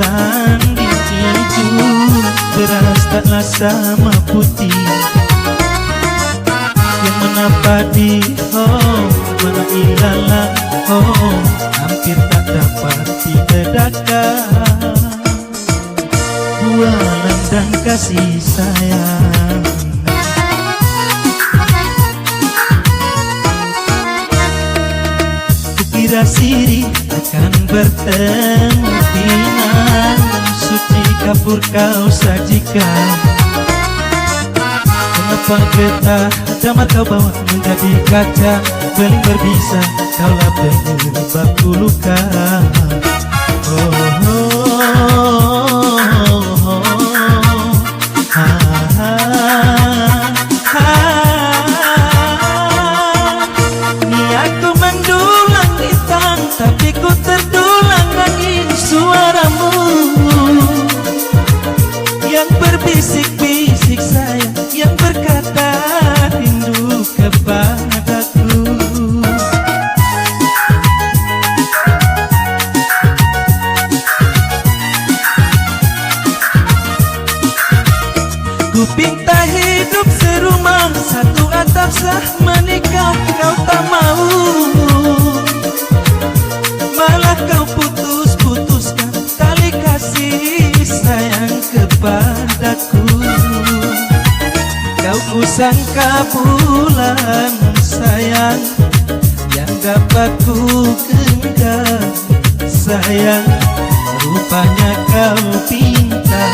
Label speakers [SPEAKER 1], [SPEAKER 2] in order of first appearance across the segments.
[SPEAKER 1] sanding hijau, beras taklah sama putih. Yang menapa di mana ilalang hampir tak dapat dibedakan. Bualan dan kasih sayang, kukira siri akan bertemu di nan suci kapur kau sajikan. Mengapa getah damar kau bawa menjadi kaca, beling berbisa kau lap penyebabku luka. Niatku mendulang hitam, tapi ku terdulang angin suaramu yang berbisik-bisik sayang, yang berkata rindu kepadaku. Ku pinta hidup serumah, satu atap sah menikah, kau tak mau. Malah kau putus-putuskan tali kasih sayang kepadaku. Kau kusangka bulan sayang yang dapat ku genggam sayang, rupanya kau pinta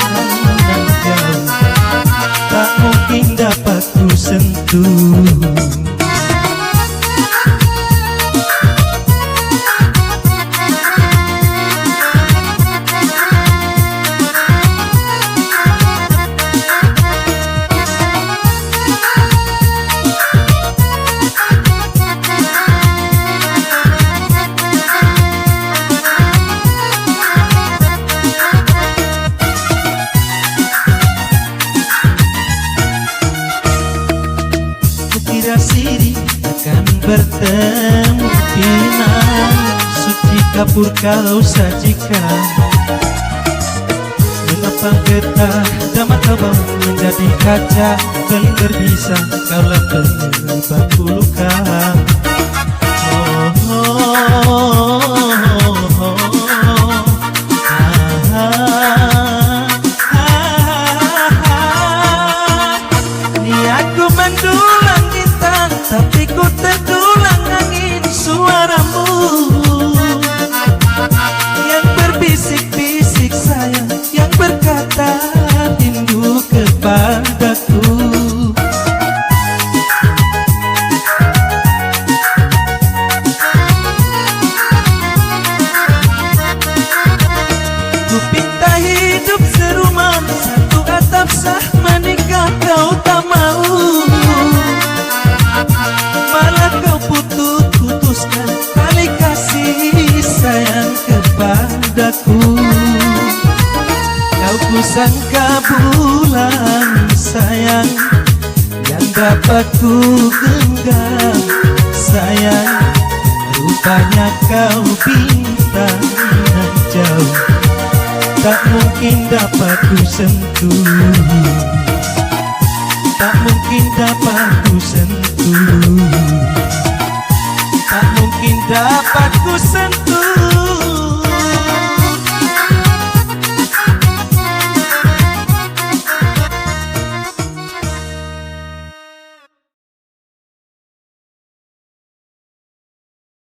[SPEAKER 1] dan jauh, tak mungkin dapat ku sentuh. Siri akan bertemu di nan suci kapur kau sajikan. Mengapa getah damar kau bawa menjadi kaca, beling berbisa kau lap penyebabku luka. Niatku mendulang hitam, tapi ku terdulang angin suaramu yang berbisik-bisik sayang, yang berkata rindu kepadaku. Ku pinta hidup serumah, satu atap sah menikah, kau tak mau. Malah kau putuskan tali kasih sayang kepadaku. Kau kusangka bulan sayang yang dapat ku genggam sayang, rupanya kau bintang nan jauh, tak mungkin dapat ku sentuh, tak mungkin dapat ku sentuh, tak mungkin dapat ku sentuh.